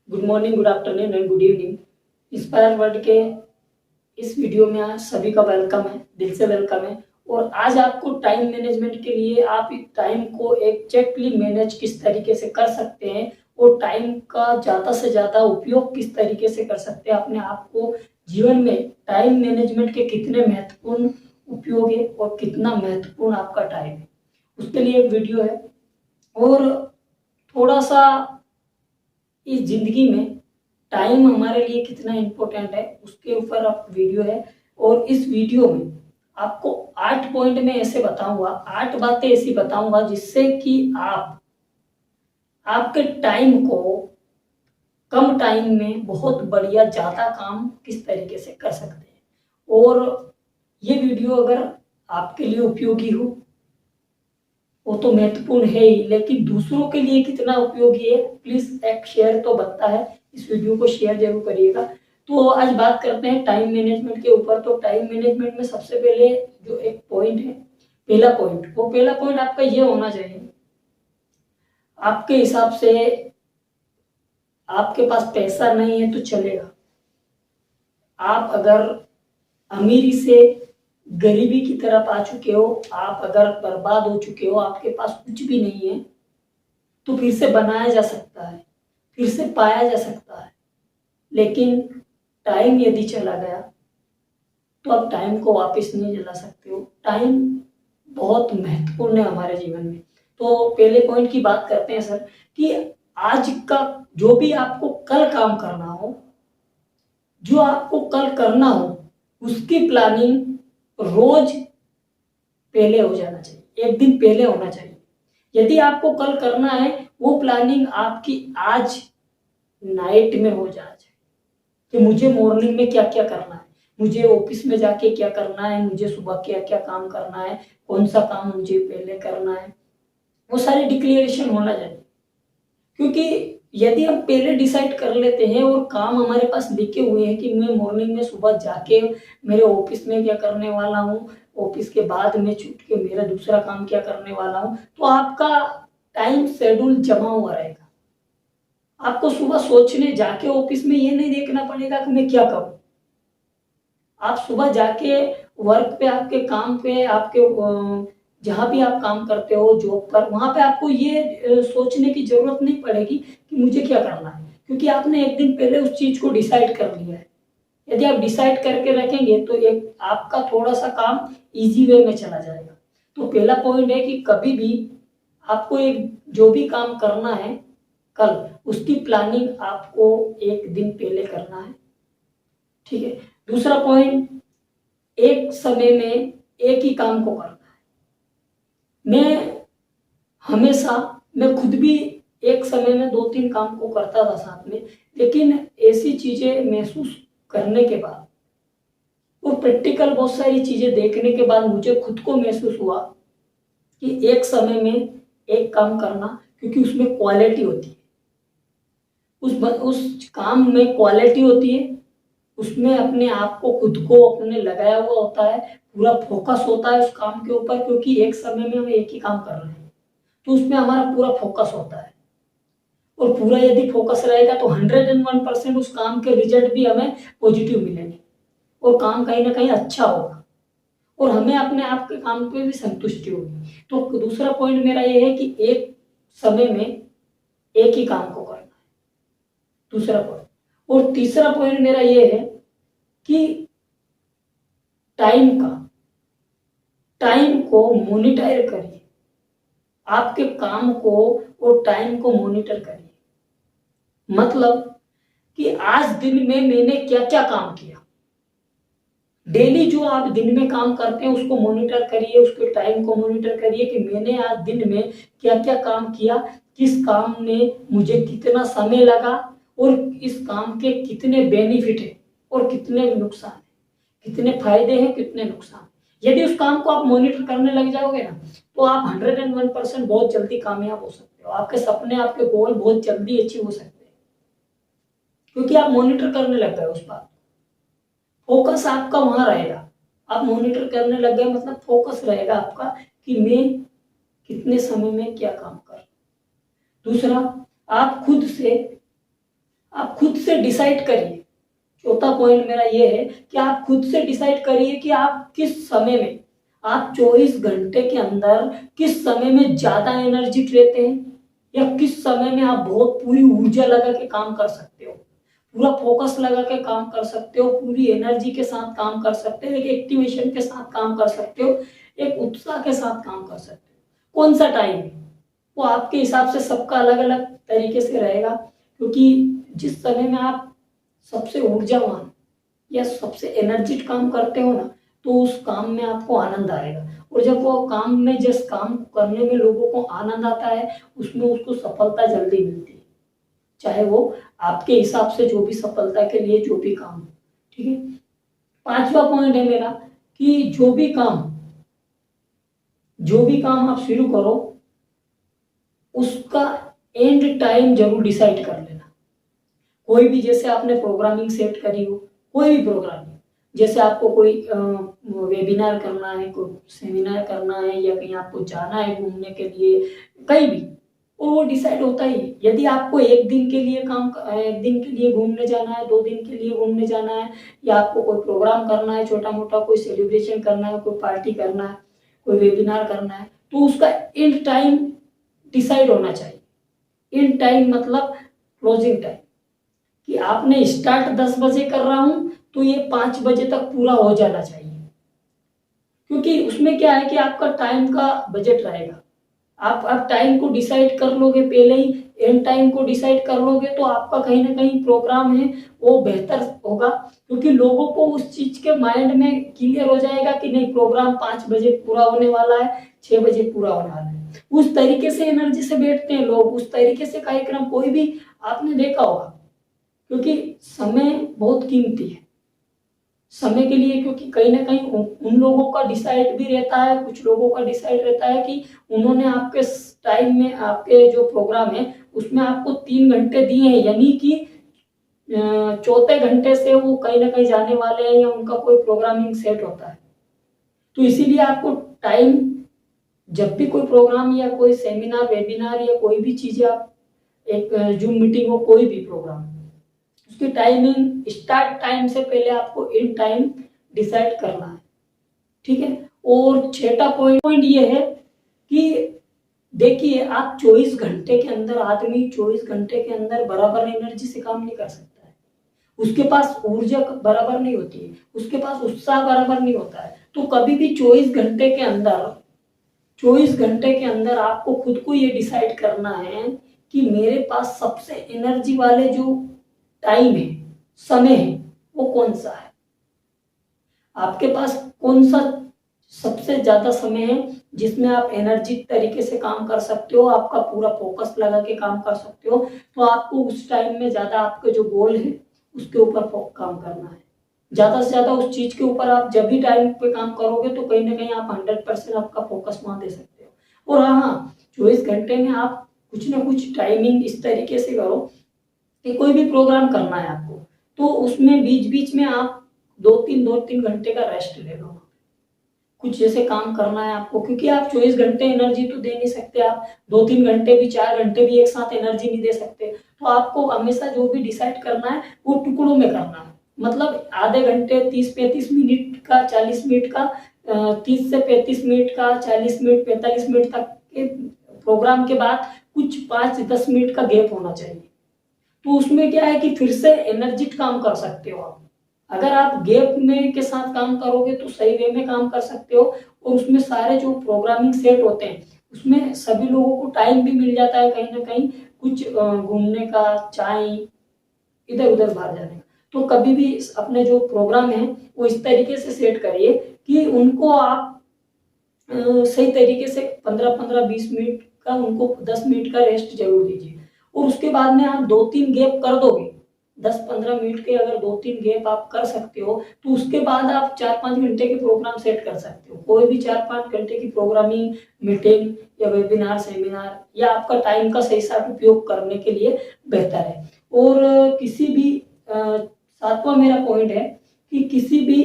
Good morning, good afternoon and good evening. Inspire world के इस video में आज सभी का वेलकम है, दिल से वेलकम है। और आज आपको टाइम मैनेजमेंट के लिए आप टाइम को एग्जैक्टली मैनेज किस तरीके से कर सकते हैं और टाइम का ज़्यादा से ज़्यादा उपयोग किस तरीके से कर सकते हैं अपने आप को जीवन में। टाइम मैनेजमेंट के कितने महत्वपूर्ण उपयोग है और कितना महत्वपूर्ण आपका टाइम है, उसके लिए एक वीडियो है। और थोड़ा सा इस जिंदगी में टाइम हमारे लिए कितना इम्पोर्टेंट है उसके ऊपर आप वीडियो है। और इस वीडियो में आपको 8 पॉइंट में ऐसे बताऊंगा, 8 बातें ऐसी बताऊंगा जिससे कि आप आपके टाइम को कम टाइम में बहुत बढ़िया ज़्यादा काम किस तरीके से कर सकते हैं। और ये वीडियो अगर आपके लिए उपयोगी हो वो तो महत्वपूर्ण है ही, लेकिन दूसरों के लिए कितना उपयोगी है, प्लीज एक शेयर तो बनता है। इस वीडियो को शेयर जरूर करिएगा। तो आज बात करते हैं टाइम मैनेजमेंट के ऊपर। तो टाइम मैनेजमेंट में सबसे पहले जो एक पॉइंट है, पहला पॉइंट आपका ये होना चाहिए, आपके हिसाब से आपके पास पैसा नहीं है तो चलेगा। आप अगर अमीरी से गरीबी की तरफ आ चुके हो, आप अगर बर्बाद हो चुके हो, आपके पास कुछ भी नहीं है, तो फिर से बनाया जा सकता है, फिर से पाया जा सकता है। लेकिन टाइम यदि चला गया तो आप टाइम को वापस नहीं ला सकते हो। टाइम बहुत महत्वपूर्ण है हमारे जीवन में। तो पहले पॉइंट की बात करते हैं सर, कि आज का जो भी आपको कल काम करना हो, जो आपको कल करना हो, उसकी प्लानिंग रोज पहले हो जाना चाहिए, एक दिन पहले होना चाहिए। यदि आपको कल करना है, वो प्लानिंग आपकी आज नाइट में हो जाना चाहिए कि मुझे मॉर्निंग में क्या क्या करना है, मुझे ऑफिस में जाके क्या करना है, मुझे सुबह क्या क्या काम करना है, कौन सा काम मुझे पहले करना है, वो सारी डिक्लेरेशन होना चाहिए। क्योंकि यदि हम पहले डिसाइड कर लेते हैं और काम हमारे पास लिखे हुए हैं कि मैं मॉर्निंग में सुबह जाके मेरे ऑफिस में क्या करने वाला हूँ, ऑफिस के बाद में छूट के मेरा दूसरा काम क्या करने वाला हूँ, तो आपका टाइम शेड्यूल जमा हुआ रहेगा। आपको सुबह सोचने जाके ऑफिस में ये नहीं देखना पड़ेगा कि मैं क्या करूं। आप सुबह जाके वर्क पे, आपके काम पे, आपके जहां भी आप काम करते हो जॉब पर, वहां पे आपको ये सोचने की जरूरत नहीं पड़ेगी कि मुझे क्या करना है, क्योंकि आपने एक दिन पहले उस चीज को डिसाइड कर लिया है। यदि आप डिसाइड करके रखेंगे तो एक आपका थोड़ा सा काम इजी वे में चला जाएगा। तो पहला पॉइंट है कि कभी भी आपको एक जो भी काम करना है कल, उसकी प्लानिंग आपको एक दिन पहले करना है, ठीक है। दूसरा पॉइंट, एक समय में एक ही काम को करना है। मैं हमेशा, मैं खुद भी एक समय में 2-3 काम को करता था साथ में, लेकिन ऐसी चीजें महसूस करने के बाद और प्रैक्टिकल बहुत सारी चीजें देखने के बाद मुझे खुद को महसूस हुआ कि एक समय में एक काम करना, क्योंकि उसमें क्वालिटी होती है, उस काम में क्वालिटी होती है, उसमें अपने आप को खुद को अपने लगाया हुआ होता है, पूरा फोकस होता है उस काम के ऊपर, क्योंकि एक समय में हम एक ही काम कर रहे हैं तो उसमें हमारा पूरा फोकस होता है। और पूरा यदि फोकस रहेगा तो 101% उस काम के रिजल्ट भी हमें पॉजिटिव मिलेंगे और काम कहीं ना कहीं अच्छा होगा और हमें अपने आप के काम पे भी संतुष्टि होगी। तो दूसरा पॉइंट मेरा ये है कि एक समय में एक ही काम को करना है, दूसरा पॉइंट। और तीसरा पॉइंट मेरा ये है कि टाइम को मॉनिटर करिए, आपके काम को और टाइम को मॉनिटर करिए। मतलब कि आज दिन में मैंने क्या क्या काम किया, डेली जो आप दिन में काम करते हैं उसको मॉनिटर करिए, उसके टाइम को मॉनिटर करिए कि मैंने आज दिन में क्या क्या काम किया, किस काम में मुझे कितना समय लगा और इस काम के कितने बेनिफिट है और कितने नुकसान है, कितने फायदे हैं, कितने नुकसान। यदि उस काम को आप मॉनिटर करने लग जाओगे ना, तो आप 101% बहुत जल्दी कामयाब हो सकते हो, आपके सपने, आपके गोल बहुत जल्दी अचीव हो सकते हैं, क्योंकि आप मॉनिटर करने लग गए उस बात। फोकस आपका वहां रहेगा, आप मॉनिटर करने लग गए मतलब फोकस रहेगा आपका कि मैं कितने समय में क्या काम कर। दूसरा, आप खुद से आप खुद से डिसाइड करिए। चौथा पॉइंट मेरा ये है कि आप खुद से डिसाइड करिए कि आप किस समय में, आप 24 घंटे के अंदर किस समय में ज्यादा एनर्जिक रहते हैं, या किस समय में आप बहुत पूरी ऊर्जा लगा के काम कर सकते हो, पूरा फोकस लगा के काम कर सकते हो, पूरी एनर्जी के साथ काम कर सकते हो, एक एक्टिवेशन के साथ काम कर सकते हो, एक उत्साह के साथ काम कर सकते हो। कौन सा टाइम है वो आपके हिसाब से सबका अलग अलग तरीके से रहेगा, क्योंकि जिस समय में आप सबसे ऊर्जावान या सबसे एनर्जिक काम करते हो ना, तो उस काम में आपको आनंद आएगा। और जब वो काम में, जिस काम करने में लोगों को आनंद आता है, उसमें उसको सफलता जल्दी मिलती है, चाहे वो आपके हिसाब से जो भी सफलता के लिए जो भी काम हो। ठीक है। पांचवा पॉइंट है मेरा कि जो भी काम आप शुरू करो उसका एंड टाइम जरूर डिसाइड कर लेना। कोई भी, जैसे आपने प्रोग्रामिंग सेट करी हो, कोई भी प्रोग्रामिंग, जैसे आपको कोई वेबिनार करना है, कोई सेमिनार करना है, या कहीं आपको जाना है घूमने के लिए, कहीं भी, और वो डिसाइड होता ही। यदि आपको एक दिन के लिए एक दिन के लिए घूमने जाना है, 2 दिन के लिए घूमने जाना है, या आपको कोई प्रोग्राम करना है छोटा मोटा, कोई सेलिब्रेशन करना है, कोई पार्टी करना है, कोई वेबिनार करना है, तो उसका एंड टाइम डिसाइड होना चाहिए। एंड टाइम मतलब क्लोजिंग टाइम, कि आपने स्टार्ट 10 बजे कर रहा हूं तो ये 5 बजे तक पूरा हो जाना चाहिए। क्योंकि उसमें क्या है कि आपका टाइम का बजट रहेगा। आप टाइम को डिसाइड कर लोगे पहले ही, एंड टाइम को डिसाइड कर लोगे, तो आपका कहीं ना कहीं प्रोग्राम है वो बेहतर होगा। क्योंकि लोगों को उस चीज के माइंड में क्लियर हो जाएगा कि नहीं, प्रोग्राम 5 बजे पूरा होने वाला है, 6 बजे पूरा होने वाला है। उस तरीके से एनर्जी से बैठते हैं लोग, उस तरीके से कार्यक्रम कोई भी आपने देखा होगा। क्योंकि समय बहुत कीमती है समय के लिए, क्योंकि कहीं ना कहीं उन लोगों का डिसाइड भी रहता है, कुछ लोगों का डिसाइड रहता है कि उन्होंने आपके टाइम में, आपके जो प्रोग्राम है उसमें आपको 3 घंटे दिए हैं, यानी कि चौथे घंटे से वो कहीं ना कहीं जाने वाले हैं, या उनका कोई प्रोग्रामिंग सेट होता है। तो इसीलिए आपको टाइम, जब भी कोई प्रोग्राम या कोई सेमिनार, वेबिनार, या कोई भी चीज, आप एक जूम मीटिंग हो, कोई भी प्रोग्राम, उसकी टाइमिंग, स्टार्ट टाइम से पहले आपको एंड टाइम डिसाइड करना है। ठीक है। और छठा पॉइंट ये है कि देखिए, आप 24 घंटे के अंदर, आदमी 24 घंटे के अंदर बराबर एनर्जी से काम नहीं कर सकता है। उसके पास ऊर्जा बराबर नहीं होती है, उसके पास उत्साह बराबर नहीं होता है। तो कभी भी 24 घंटे के अंदर आपको खुद को ये डिसाइड करना है कि मेरे पास सबसे एनर्जी वाले जो टाइम है, समय है, वो कौन सा है। आपके पास कौन सा सबसे ज्यादा समय है जिसमें आप एनर्जिक तरीके से काम कर सकते हो, आपका पूरा फोकस लगा के काम कर सकते हो, तो आपको उस टाइम में ज्यादा आपके जो गोल है उसके ऊपर काम करना है। ज्यादा से ज्यादा उस चीज के ऊपर आप जब भी टाइम पे काम करोगे तो कहीं ना कहीं आप 100% आपका फोकस वहां दे सकते हो। और हाँ, 24 घंटे में आप कुछ ना कुछ टाइमिंग इस तरीके से करो कि कोई भी प्रोग्राम करना है आपको, तो उसमें बीच बीच में आप 2-3 घंटे का रेस्ट ले लो। कुछ जैसे काम करना है आपको, क्योंकि आप 24 घंटे एनर्जी तो दे नहीं सकते, आप 2-3 घंटे भी, 4 घंटे भी एक साथ एनर्जी नहीं दे सकते। तो आपको हमेशा जो भी डिसाइड करना है वो टुकड़ों में करना है। मतलब आधे घंटे, 30-35 मिनट का, 40 मिनट का, 30 से 35 मिनट का, 40 मिनट, 45 मिनट तक के प्रोग्राम के बाद कुछ 5-10 मिनट का गैप होना चाहिए। तो उसमें क्या है कि फिर से एनर्जिट काम कर सकते हो आप। अगर आप गैप में के साथ काम करोगे तो सही वे में काम कर सकते हो, और उसमें सारे जो प्रोग्रामिंग सेट होते हैं उसमें सभी लोगों को टाइम भी मिल जाता है, कहीं ना कहीं कुछ घूमने का, चाय, इधर उधर बाहर जाने का। तो कभी भी अपने जो प्रोग्राम है वो इस तरीके से सेट करिए कि उनको आप सही तरीके से 15-15-20 मिनट का, उनको 10 मिनट का रेस्ट जरूर दीजिए। और उसके बाद में आप 2-3 गैप कर दोगे, 10-15 मिनट के अगर 2-3 गैप आप कर सकते हो, तो उसके बाद आप 4-5 घंटे के प्रोग्राम सेट कर सकते हो। कोई भी 4-5 घंटे की प्रोग्रामिंग, मीटिंग या वेबिनार, सेमिनार, या आपका टाइम का सही साथ उपयोग करने के लिए बेहतर है। और किसी भी, सातवां मेरा पॉइंट है कि किसी भी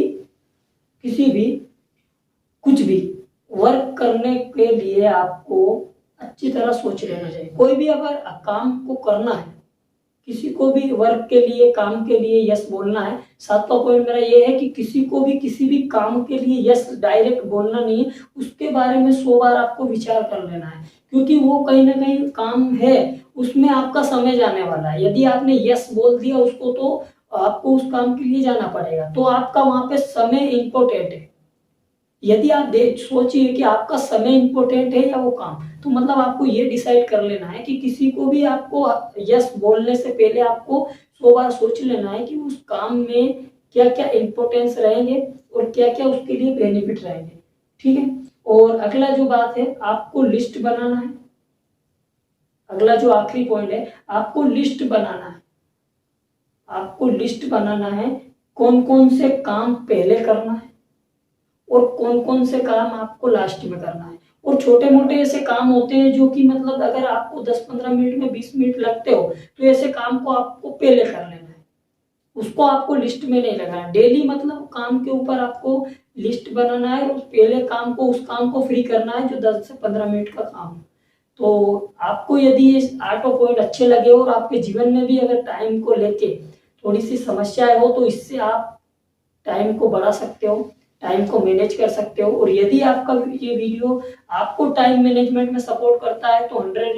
कुछ भी वर्क करने के लिए आपको अच्छी तरह सोच लेना चाहिए। कोई भी अगर काम को करना है किसी को भी वर्क के लिए, काम के लिए यस बोलना है। 7वां पॉइंट मेरा ये है कि किसी को भी किसी भी काम के लिए यस डायरेक्ट बोलना नहीं है, उसके बारे में 100 बार आपको विचार कर लेना है, क्योंकि वो कहीं ना कहीं काम है, उसमें आपका समय जाने वाला है। यदि आपने यस बोल दिया उसको तो आपको उस काम के लिए जाना पड़ेगा, तो आपका वहां पे समय इंपॉर्टेंट है। यदि आप देख सोचिए कि आपका समय इंपॉर्टेंट है या वो काम, तो मतलब आपको ये डिसाइड कर लेना है कि किसी को भी आपको यस बोलने से पहले आपको 100 बार सोच लेना है कि उस काम में क्या क्या इंपॉर्टेंस रहेंगे और क्या क्या उसके लिए बेनिफिट रहेंगे। ठीक है। और अगला जो बात है, आपको लिस्ट बनाना है। अगला जो आखिरी पॉइंट है, आपको लिस्ट बनाना है। आपको लिस्ट बनाना है कौन कौन से काम पहले करना है और कौन कौन से काम आपको लास्ट में करना है। और छोटे मोटे ऐसे काम होते हैं जो कि मतलब अगर आपको 10-15 मिनट में 20 मिनट लगते हो, तो ऐसे काम को आपको पहले कर लेना है, उसको आपको लिस्ट में नहीं लगाना। डेली मतलब काम के ऊपर आपको लिस्ट बनाना है और पहले काम को, उस काम को फ्री करना है जो 10 से 15 मिनट का काम है। तो आपको यदि ये 8 पॉइंट अच्छे लगे और आपके जीवन में भी अगर टाइम को लेके थोड़ी सी समस्याएं हो, तो इससे आप टाइम को बढ़ा सकते हो, टाइम को मैनेज कर सकते हो। और यदि आपका ये वीडियो आपको टाइम मैनेजमेंट में सपोर्ट करता है तो 100